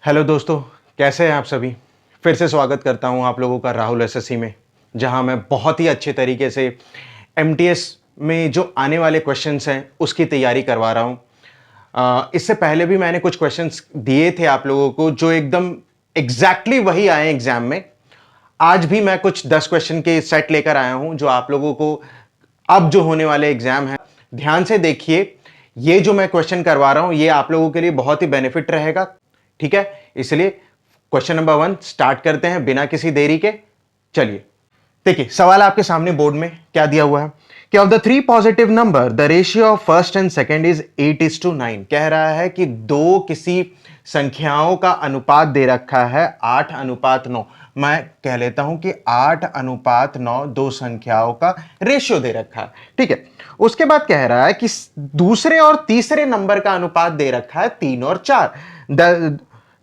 Hello दोस्तों, कैसे हैं आप सभी। फिर से स्वागत करता हूं आप लोगों का राहुल एसएससी में, जहां मैं बहुत ही अच्छे तरीके से एमटीएस में जो आने वाले क्वेश्चंस हैं उसकी तैयारी करवा रहा हूं। इससे पहले भी मैंने कुछ क्वेश्चंस दिए थे आप लोगों को जो एकदम एग्जैक्टली वही आए एग्जाम में। आज भी मैं कुछ 10 क्वेश्चन के सेट लेकर आया हूं जो आप लोगों को अब जो होने वाले एग्जाम है, ध्यान से देखिए। ये जो मैं क्वेश्चन करवा रहा हूं ये आप लोगों के लिए बहुत ही बेनिफिट रहेगा, ठीक है। इसलिए क्वेश्चन नंबर 1 स्टार्ट करते हैं बिना किसी देरी के। चलिए देखिए, सवाल आपके सामने बोर्ड में क्या दिया हुआ है कि of the 3 positive number the ratio of first and second is 8:9। कह रहा है कि दो किसी संख्याओं का अनुपात दे रखा है 8:9। मैं कह लेता हूं कि 8:9 दो संख्याओं का रेशियो दे रखा है, ठीक है। उसके बाद कह रहा है कि दूसरे और तीसरे नंबर का अनुपात दे रखा है 3 और 4।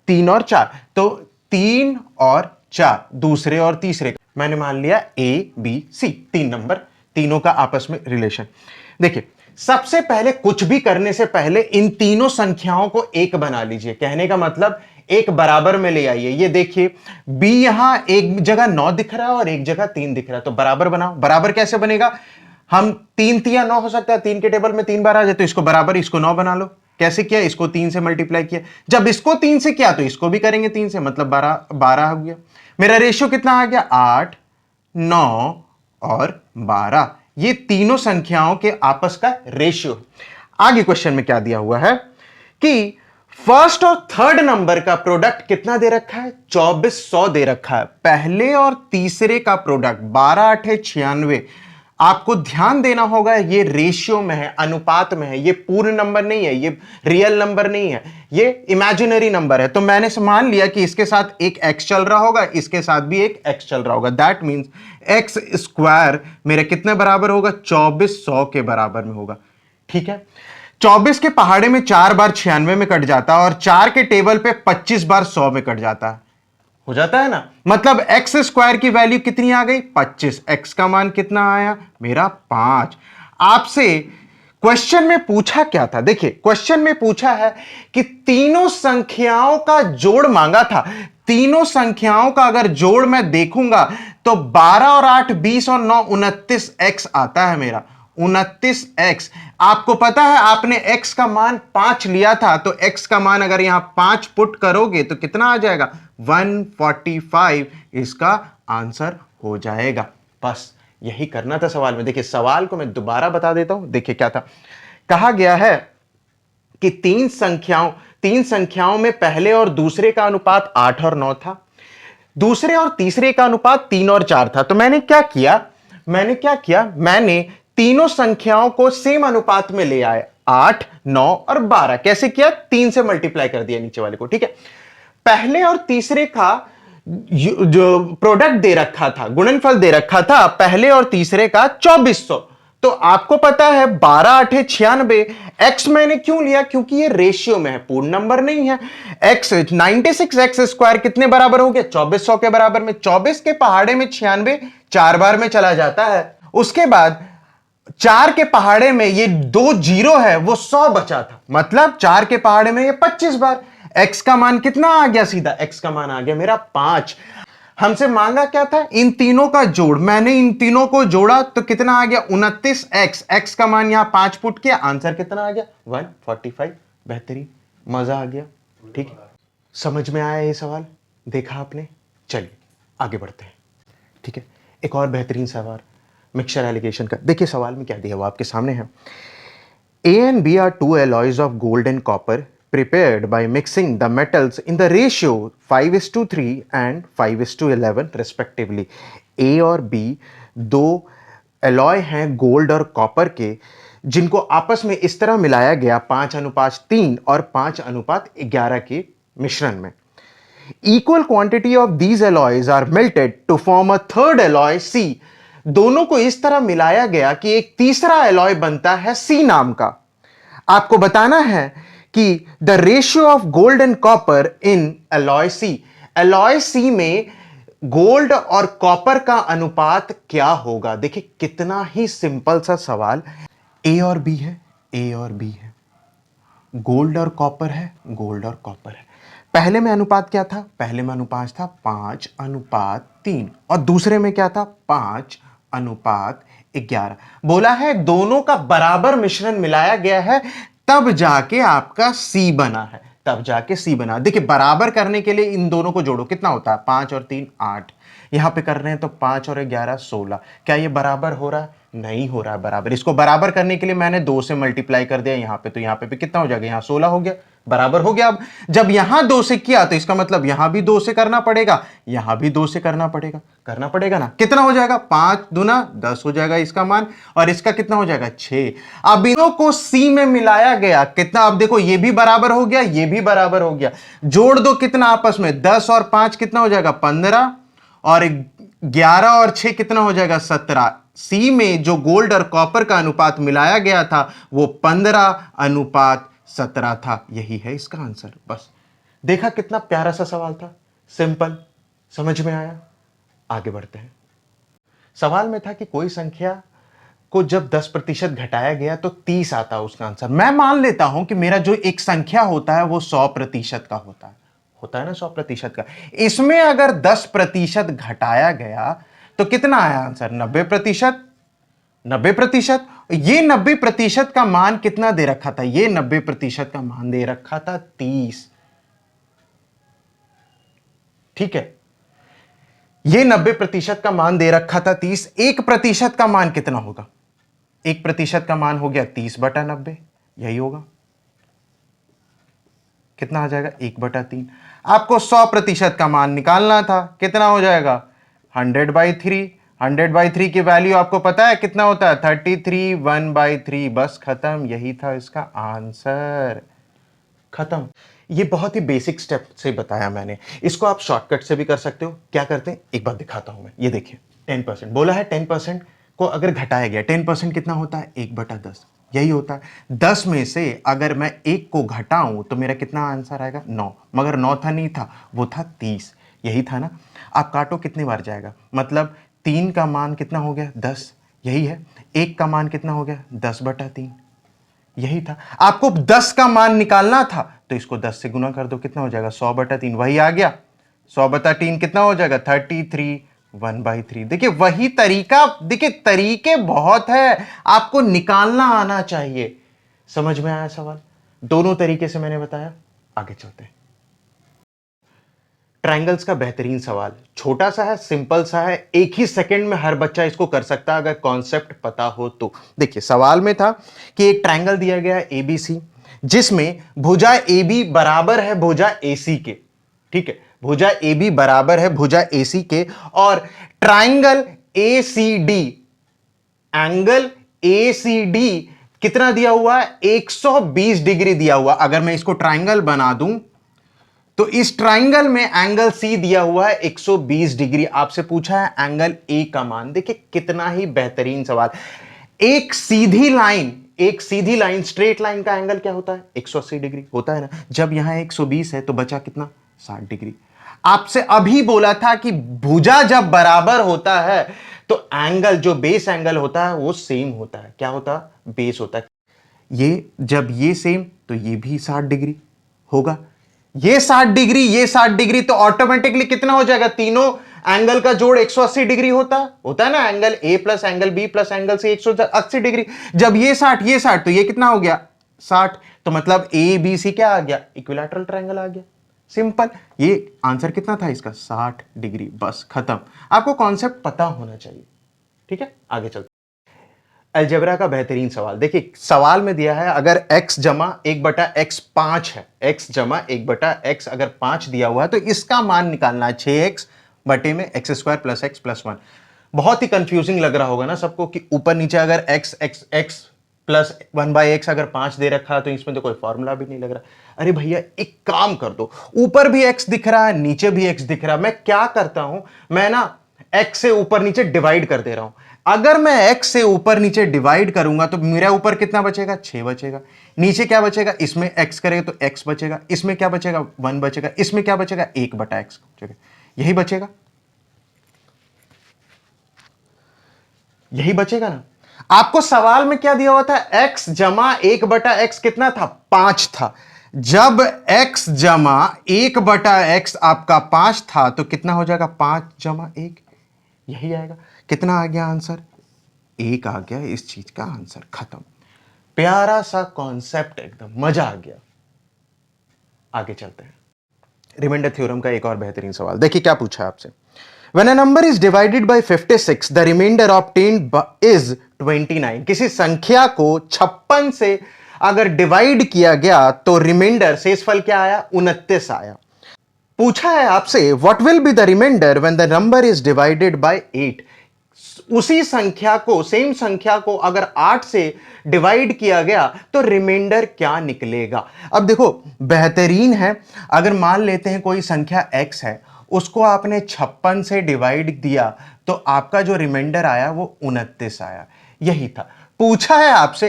3 और 4, तो 3 और 4 दूसरे और तीसरे, मैंने मान लिया ए बी सी, 3 नंबर, तीनों का आपस में रिलेशन। देखिए, सबसे पहले कुछ भी करने से पहले इन तीनों संख्याओं को एक बना लीजिए। कहने का मतलब एक बराबर में ले आइए। ये देखिए, बी यहां एक जगह 9 दिख रहा है और एक जगह 3 दिख रहा है, तो बराबर बनाओ। बराबर कैसे बनेगा? हम 3 तिया 9 हो सकता है, 3 के टेबल में 3 बार आ जाए, तो इसको बराबर, इसको 9 बना लो। कैसे किया? इसको 3 से मल्टीप्लाई किया। जब इसको 3 से किया तो इसको भी करेंगे 3 से, मतलब 12 हो गया। मेरा रेशियो कितना आ गया? 8, 9 और 12। ये तीनों संख्याओं के आपस का रेशियो। आगे क्वेश्चन में क्या दिया हुआ है कि फर्स्ट और थर्ड नंबर का प्रोडक्ट कितना दे रखा है? 2400 दे रखा है। पहले और तीसरे का प्रोडक्ट 12 8 96। आपको ध्यान देना होगा, ये रेशियो में है, अनुपात में है, ये पूर्ण नंबर नहीं है, ये रियल नंबर नहीं है, ये इमेजिनरी नंबर है। तो मैंने मान लिया कि इसके साथ एक x चल रहा होगा, इसके साथ भी एक x चल रहा होगा। दैट मीन्स x स्क्वायर मेरे कितने बराबर होगा? 2400 के बराबर में होगा, ठीक है। 24 के पहाड़े में 4 बार 96 में कट जाता है और 4 के टेबल पे 25 बार 100 में कट जाता है, हो जाता है ना। मतलब एक्स स्क्वायर की वैल्यू कितनी आ गई? 25। एक्स का मान कितना आया? मेरा 5। आपसे क्वेश्चन में पूछा क्या था? देखिए, क्वेश्चन में पूछा है कि तीनों संख्याओं का जोड़ मांगा था। तीनों संख्याओं का अगर जोड़ मैं देखूंगा तो 12 और 8 20 और 9 29 एक्स आता है मेरा, 29x। आपको पता है आपने x का मान 5 लिया था, तो x का मान अगर यहां 5 पुट करोगे तो कितना आ जाएगा? 145 इसका आंसर हो जाएगा। बस यही करना था सवाल में। देखिए, सवाल को मैं दोबारा बता देता हूं। देखिए क्या था, कहा गया है कि तीन संख्याओं में पहले और दूसरे का अनुपात 8 और 9 था, दूसरे और तीसरे का अनुपात 3 और 4 था। तो मैंने क्या किया? मैंने तीनों संख्याओं को सेम अनुपात में ले आए, 8 9 और 12। कैसे किया? 3 से मल्टीप्लाई कर दिया नीचे वाले को, ठीक है। पहले और तीसरे का जो प्रोडक्ट दे रखा था, गुणनफल दे रखा था पहले और तीसरे का 2400। तो आपको पता है 12 8 96। एक्स मैंने क्यों लिया? क्योंकि ये रेशियो में है, पूर्ण नंबर नहीं है। एक्स 96 एक्स स्क्वायर कितने बराबर हो गया? 2400 के बराबर में। 24 के पहाड़े में 96 4 बार में चला जाता है। उसके बाद 4 के पहाड़े में ये 2 जीरो है, वो 100 बचा था, मतलब 4 के पहाड़े में ये 25 बार। एक्स का मान कितना आ गया? सीधा एक्स का मान आ गया मेरा 5। हमसे मांगा क्या था? इन तीनों का जोड़। मैंने इन तीनों को जोड़ा तो कितना आ गया? 29x। एक्स का मान यहां 5 पुट किया, आंसर कितना आ गया? 145। बेहतरीन, मजा आ गया, ठीक है। समझ में आया ये सवाल? देखा आपने? चलिए आगे बढ़ते हैं, ठीक है। एक और बेहतरीन सवाल मिक्सचर एलिगेशन का। देखिए सवाल में क्या दिया हुआ आपके सामने है। A and B are two alloys of gold and copper prepared by mixing the metals in the ratio 5:3 and 5:11 respectively. A और B दो एलॉय हैं गोल्ड और कॉपर के, जिनको आपस में इस तरह मिलाया गया 5:3 और 5:11 के मिश्रण में। Equal quantity of these alloys are melted to form a third alloy C. दोनों को इस तरह मिलाया गया कि एक तीसरा एलॉय बनता है C नाम का। आपको बताना है कि the ratio of gold and copper in alloy C। Alloy C में गोल्ड और कॉपर का अनुपात क्या होगा? देखिए कितना ही सिंपल सा सवाल। A और B है, A और B है, गोल्ड और कॉपर है, गोल्ड और कॉपर है। पहले में अनुपात क्या था? पहले में अनुपात था 5:3 और दूसरे में क्या था? 5:11। बोला है दोनों का बराबर मिश्रण मिलाया गया है, तब जाके आपका सी बना है, तब जाके सी बना। देखिए बराबर करने के लिए इन दोनों को जोड़ो, कितना होता है? 5 और 3 8। यहां पे कर रहे हैं तो 5 और 11 16। क्या ये बराबर हो रहा है? नहीं हो रहा है बराबर। इसको बराबर करने के लिए मैंने 2 से मल्टीप्लाई कर दिया यहां पे, तो यहां पे भी कितना हो जाएगा? यहां 16 हो गया, बराबर हो गया। अब जब यहां 2 से किया तो इसका मतलब यहां भी 2 से करना पड़ेगा, यहां भी 2 से करना पड़ेगा, करना पड़ेगा ना। कितना हो जाएगा? 5 दूना 10 हो जाएगा इसका मान, और इसका कितना हो जाएगा? 6। अब इनों को सी में मिलाया गया, कितना? अब देखो ये भी बराबर हो गया, ये भी बराबर हो गया, जोड़ दो कितना आपस में? 10 और 5 कितना हो जाएगा? 15, और 11 और 6 कितना हो जाएगा? 17। सी में जो गोल्ड और कॉपर का अनुपात मिलाया गया था वो 15:17 था। यही है इसका आंसर। बस देखा कितना प्यारा सा सवाल था, सिंपल, समझ में आया। आगे बढ़ते हैं। सवाल में था कि कोई संख्या को जब 10% घटाया गया तो 30 आता उसका आंसर। मैं मान लेता हूं कि मेरा जो एक संख्या होता है वो 100% का होता है ना, 100% का। इसमें अगर 10% घटाया गया तो कितना आया आंसर? 90%। 90%। ये 90% का मान कितना दे रखा था? ये 90% का मान दे रखा था 30। ठीक है, ये 90% का मान दे रखा था 30। 1% का मान कितना होगा? 1% का मान हो गया 30/90, यही होगा। कितना आ जाएगा? 1/3। आपको 100% का मान निकालना था, कितना हो जाएगा? 100/3। 100/3 की वैल्यू आपको पता है कितना होता है? 33। 1/3। बस खत्म, यही था इसका आंसर, खत्म। ये बहुत ही बेसिक स्टेप से बताया मैंने, इसको आप शॉर्टकट से भी कर सकते हो। क्या करते हैं एक बार दिखाता हूं मैं। ये देखिए 10% बोला है, 10% को अगर घटाया गया, 10% कितना होता है? 1/10, यही होता है। 10 में से अगर मैं 1 को घटाऊं तो मेरा कितना आंसर आएगा? 9। मगर 9 था, नहीं था, वो था 30, यही था ना। आप काटो कितनी बार जाएगा? मतलब 3 का मान कितना हो गया? 10, यही है। 1 का मान कितना हो गया? 10/3, यही था। आपको 10 का मान निकालना था तो इसको 10 से गुना कर दो, कितना हो जाएगा? 100/3, वही आ गया। 100/3 कितना हो जाएगा? 33। 1/3। देखिए वही तरीका, देखिए तरीके बहुत है, आपको निकालना आना चाहिए। समझ में आया सवाल? दोनों तरीके से मैंने बताया। आगे चलते हैं। ट्रायंगल्स का बेहतरीन सवाल, छोटा सा है, सिंपल सा है, एक ही सेकंड में हर बच्चा इसको कर सकता है अगर कॉन्सेप्ट पता हो तो। देखिए सवाल में था कि एक ट्रायंगल दिया गया है एबीसी, जिसमें भुजा AB बराबर है भुजा AC के। ठीक है, भुजा AB बराबर है भुजा AC के, और ट्रायंगल ACD, एंगल ACD कितना दिया हुआ है? 120 डिग्री दिया हुआ। अगर मैं इसको ट्रायंगल बना दूं तो इस ट्राइंगल में एंगल सी दिया हुआ है 120 डिग्री। आपसे पूछा है एंगल ए का मान। देखिए कितना ही बेहतरीन सवाल। एक सीधी लाइन, एक सीधी लाइन, स्ट्रेट लाइन का एंगल क्या होता है? 180 डिग्री होता है ना। जब यहां 120 है तो बचा कितना? 60 डिग्री। आपसे अभी बोला था कि भुजा जब बराबर होता है तो एंगल, जो बेस एंगल होता है वो सेम होता है। क्या होता है? बेस होता है। ये जब ये सेम तो ये भी 60 डिग्री होगा। ये 60 डिग्री, ये 60 डिग्री, तो ऑटोमेटिकली कितना हो जाएगा? तीनों एंगल का जोड़ 180 डिग्री होता है ना। Angle A plus angle B plus angle C 180 degree. जब ये 60 ये 60 तो ये कितना हो गया? 60। तो मतलब ए बी सी क्या आ गया? इक्विलैटरल ट्रायंगल आ गया। सिंपल। ये आंसर कितना था इसका? 60 डिग्री। बस खत्म। आपको कॉन्सेप्ट पता होना चाहिए। ठीक है, आगे चलते। अलजेब्रा का बेहतरीन सवाल। देखिए सवाल में दिया है अगर x जमा 1/x 5 है, x जमा 1/x अगर 5 दिया हुआ है तो इसका मान निकालना है 6x बटे में x² प्लस x प्लस 1। बहुत ही कंफ्यूजिंग लग रहा होगा ना सबको कि ऊपर नीचे अगर x प्लस 1/x अगर 5 दे रखा है तो इसमें तो कोई फॉर्मूला भी नहीं लग रहा। अरे भैया एक काम कर दो, ऊपर भी x दिख रहा है नीचे भी x दिख रहा है, मैं क्या करता हूं, मैं ना x से ऊपर नीचे डिवाइड कर दे रहा हूं। अगर मैं x से ऊपर नीचे डिवाइड करूंगा तो मेरा ऊपर कितना बचेगा? 6 बचेगा। नीचे क्या बचेगा? इसमें x करेगा तो x बचेगा, इसमें क्या बचेगा? 1 बचेगा, इसमें क्या बचेगा? 1/x बचेगा। यही बचेगा, यही बचेगा ना। आपको सवाल में क्या दिया हुआ था? x जमा 1/x कितना था? 5 था। जब x जमा 1/x आपका 5 था तो कितना हो जाएगा? 5 जमा 1, यही आएगा। कितना आ गया आंसर? 1 आ गया इस चीज का आंसर। खत्म। प्यारा सा कॉन्सेप्ट, एकदम मजा आ गया। आगे चलते हैं। रिमाइंडर थ्योरम का एक और बेहतरीन सवाल देखिए क्या पूछा है आपसे। When a number is divided by 56, the remainder obtained is 29. किसी संख्या को 56 से अगर डिवाइड किया गया तो रिमाइंडर शेषफल क्या आया? 29 आया। पूछा है आपसे what will be the reminder when the number is divided by 8। उसी संख्या को, सेम संख्या को अगर 8 से डिवाइड किया गया तो रिमाइंडर क्या निकलेगा? अब देखो बेहतरीन है, अगर मान लेते हैं कोई संख्या x है, उसको आपने 56 से डिवाइड दिया तो आपका जो रिमाइंडर आया वो 29 आया। यही था पूछा है आपसे।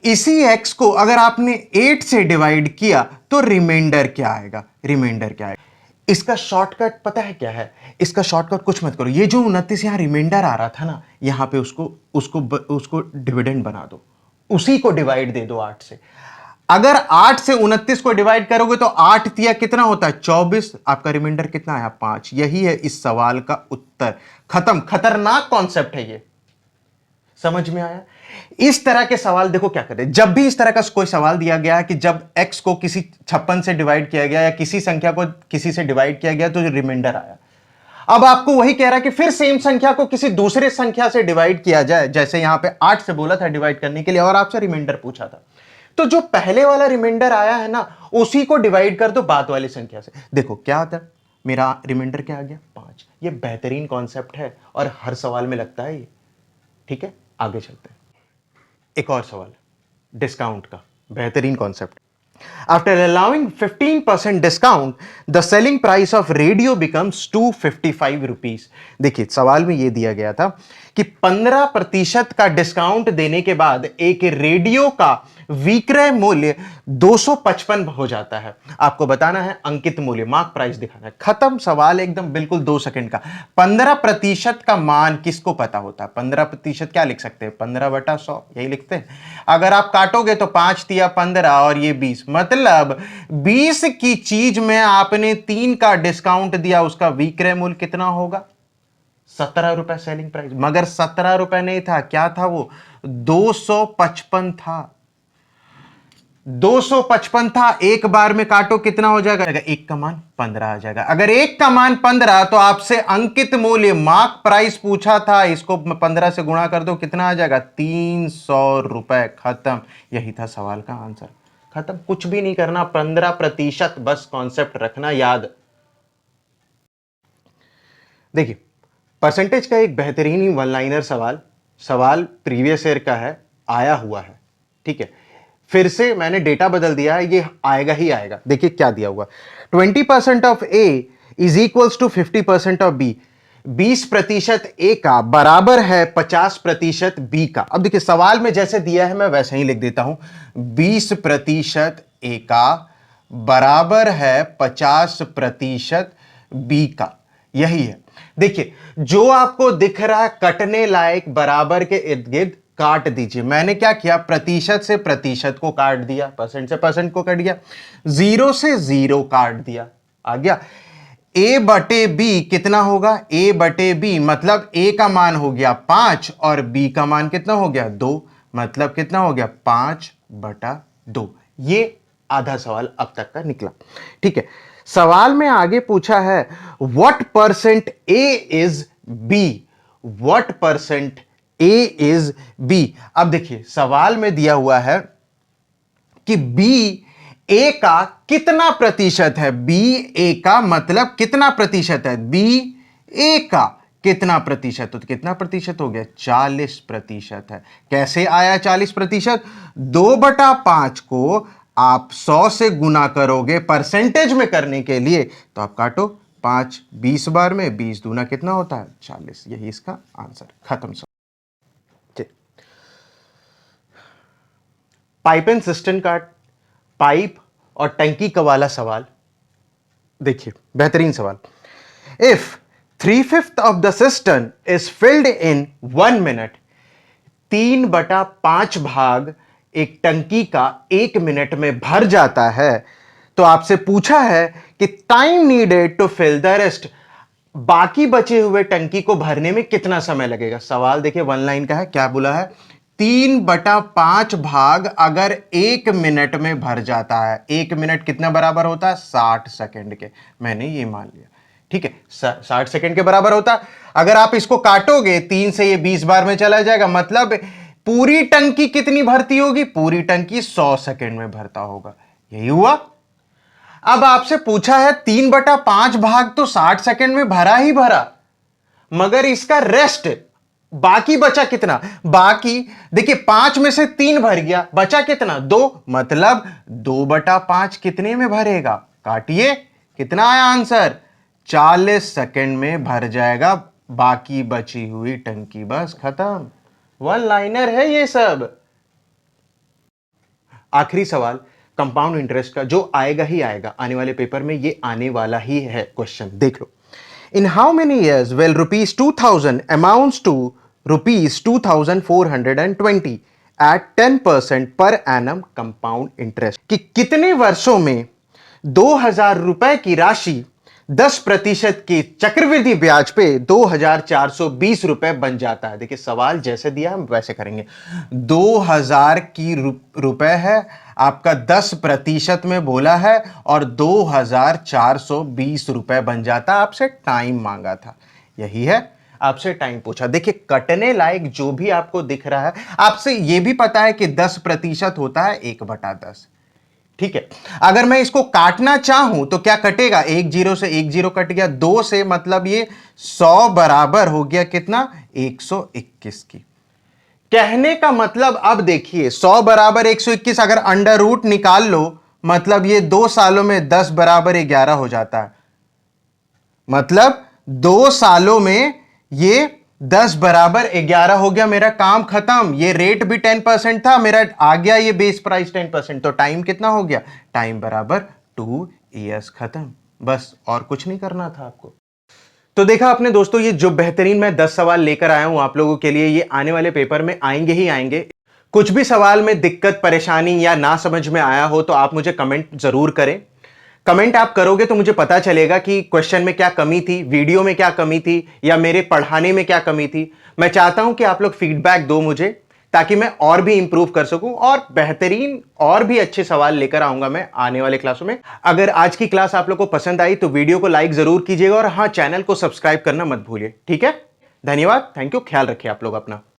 इसी x को अगर आपने 8 से डिवाइड किया तो रिमाइंडर क्या आएगा? रिमाइंडर क्या आएगा? इसका शॉर्टकट पता है क्या है? इसका शॉर्टकट कुछ मत करो, ये जो 29 यहां रिमाइंडर आ रहा था ना, यहां पे उसको डिविडेंड बना दो, उसी को डिवाइड दे दो 8 से। अगर 8 से 29 को डिवाइड करोगे तो 8 तिया कितना होता है? 24। आपका रिमाइंडर कितना आया? 5। यही है इस सवाल का उत्तर। खत्म। खतरनाक कॉन्सेप्ट है ये। समझ में आया? इस तरह के सवाल देखो क्या करें, जब भी इस तरह का कोई सवाल दिया गया कि जब x को किसी 56 से डिवाइड किया गया या किसी संख्या को किसी से डिवाइड किया गया तो रिमाइंडर आया। अब आपको वही कह रहा है कि फिर सेम संख्या को किसी दूसरे संख्या से डिवाइड किया जाए, जैसे यहां पे 8 से बोला था डिवाइड करने के लिए और आपसे रिमाइंडर पूछा था, तो जो पहले वाला रिमाइंडर आया है ना, उसी को डिवाइड कर दो बाद वाली संख्या से। देखो क्या आता है, मेरा रिमाइंडर क्या आ गया? 5। ये बेहतरीन कॉन्सेप्ट है और हर सवाल में लगता है ये। ठीक है, आगे चलते हैं। एक और सवाल डिस्काउंट का, बेहतरीन concept. After allowing 15% discount, the selling price of radio becomes 255 rupees. देखिए सवाल में यह दिया गया था कि 15% का डिस्काउंट देने के बाद एक रेडियो का विक्रय मूल्य 255 हो जाता है। आपको बताना है अंकित मूल्य, मार्क प्राइस दिखाना है। खत्म सवाल, एकदम बिल्कुल 2 सेकंड का। 15% का मान किसको पता होता है? 15% क्या लिख सकते हैं? 15/100 यही लिखते हैं। अगर आप काटोगे तो 5 तिया 15 और ये 20, मतलब 20 की चीज में आपने 3 का डिस्काउंट दिया, उसका विक्रय मूल्य कितना होगा? 17 रुपए सेलिंग प्राइस। मगर 17 रुपए नहीं था, क्या था वो? 255 था। 255 था। एक बार में काटो कितना हो जाएगा? एक का मान 15 आ जाएगा। अगर एक का मान 15 तो आपसे अंकित मूल्य मार्क प्राइस पूछा था, इसको 15 से गुणा कर दो, कितना आ जाएगा? 300 रुपए। खत्म। यही था सवाल का आंसर। खत्म, कुछ भी नहीं करना, 15% बस कॉन्सेप्ट रखना याद। देखिए परसेंटेज का एक बेहतरीन ही वन लाइनर सवाल प्रीवियस ईयर का है, आया हुआ है। ठीक है, फिर से मैंने डेटा बदल दिया है, ये आएगा ही आएगा। देखिए क्या दिया हुआ, 20% of A is equals to 50% of B. 20% A का बराबर है 50% बी का। अब देखिए सवाल में जैसे दिया है मैं वैसे ही लिख देता हूं, 20% ए का बराबर है 50% बी का। यही है। देखिए जो आपको दिख रहा है कटने लायक बराबर के इर्द गिर्द काट दीजिए। मैंने क्या किया, प्रतिशत से प्रतिशत को काट दिया, परसेंट से परसेंट को काट दिया, 0 से 0 काट दिया। आ गया a बटे बी कितना होगा? a बटे बी मतलब a का मान हो गया 5 और b का मान कितना हो गया? 2, मतलब कितना हो गया? 5/2। ये आधा सवाल अब तक का निकला। ठीक है, सवाल में आगे पूछा है what percent a is b। What percent a is b। अब देखिए सवाल में दिया हुआ है कि b a का कितना प्रतिशत है? b a का मतलब कितना प्रतिशत है? b a का कितना प्रतिशत? तो कितना प्रतिशत हो गया? 40% है। कैसे आया 40%? 2/5 को आप 100 से गुना करोगे परसेंटेज में करने के लिए, तो आप काटो 5 20 बार में, 20 दूना कितना होता है? 40। यही इसका आंसर। खत्म। पाइप एंड सिस्टम का पाइप और टंकी का वाला सवाल देखिए, बेहतरीन सवाल। If 3/5 of the system is filled in 1 minute, 3/5 भाग एक टंकी का 1 मिनट में भर जाता है, तो आपसे पूछा है कि time needed to fill the rest, बाकी बचे हुए टंकी को भरने में कितना समय लगेगा। सवाल देखिए, 1 लाइन का है, क्या बोला है, 3/5 भाग अगर 1 मिनट में भर जाता है, 1 मिनट कितना बराबर होता है, 60 सेकंड के। मैंने ये मान लिया, ठीक है, 60 सेकंड के बराबर होता है। अगर आप इसको काटोगे 3 से, ये 20 बार में चला जाएगा, मतलब पूरी टंकी कितनी भरती होगी, पूरी टंकी 100 सेकंड में भरता होगा। यही हुआ। अब आपसे पूछा है 3/5 भाग तो 60 सेकंड में भरा ही भरा, मगर इसका रेस्ट बाकी बचा कितना, बाकी देखिए 5 में से 3 भर गया, बचा कितना, 2, मतलब 2/5 कितने में भरेगा, काटिए, कितना आया आंसर, 40 सेकंड में भर जाएगा बाकी बची हुई टंकी। बस खत्म, 1 लाइनर है ये सब। आखिरी सवाल कंपाउंड इंटरेस्ट का, जो आएगा ही आएगा आने वाले पेपर में, ये आने वाला ही है क्वेश्चन, देख लो। In how many years will ₹2000 amounts to ₹2420 at 10% per annum compound interest, कि कितने वर्षों में 2000 रुपए की राशि 10% की चक्रवृद्धि ब्याज पे 2420 रुपए बन जाता है। देखिए सवाल जैसे दिया हम वैसे करेंगे। 2000 की रुपए है, आपका 10% में बोला है, और 2420 रुपए बन जाता। आपसे टाइम मांगा था, यही है, आपसे टाइम पूछा। देखिए कटने लायक जो भी आपको दिख रहा है, आपसे यह भी पता है कि 10% होता है 1/10, ठीक है। अगर मैं इसको काटना चाहूं तो क्या कटेगा, 1 0 से 1 0 कट गया, 2 से मतलब ये 100 बराबर हो गया कितना, 121 की। कहने का मतलब अब देखिए 100 बराबर 121, अगर अंडर रूट निकाल लो, मतलब ये 2 सालों में 10 बराबर 11 हो जाता है, मतलब 2 सालों में ये 10 बराबर 11 हो गया, मेरा काम खत्म। ये रेट भी 10% था, मेरा आ गया ये बेस प्राइस 10%, तो टाइम कितना हो गया, टाइम बराबर 2 इयर्स, खत्म। बस और कुछ नहीं करना था आपको। तो देखा आपने दोस्तों, ये जो बेहतरीन मैं 10 सवाल लेकर आया हूं आप लोगों के लिए, ये आने वाले पेपर में आएंगे ही आएंगे। कुछ भी सवाल में दिक्कत, परेशानी या ना समझ में आया हो तो आप मुझे कमेंट जरूर करें। कमेंट आप करोगे तो मुझे पता चलेगा कि क्वेश्चन में क्या कमी थी, वीडियो में क्या कमी थी, या मेरे पढ़ाने में क्या कमी थी। मैं चाहता हूं कि आप लोग फीडबैक दो मुझे, ताकि मैं और भी इंप्रूव कर सकूं और बेहतरीन और भी अच्छे सवाल लेकर आऊंगा मैं आने वाले क्लासों में। अगर आज की क्लास आप लोग को पसंद आई तो वीडियो को लाइक जरूर कीजिएगा, और हाँ, चैनल को सब्सक्राइब करना मत भूलिए, ठीक है। धन्यवाद, थैंक यू, ख्याल रखिए आप लोग अपना।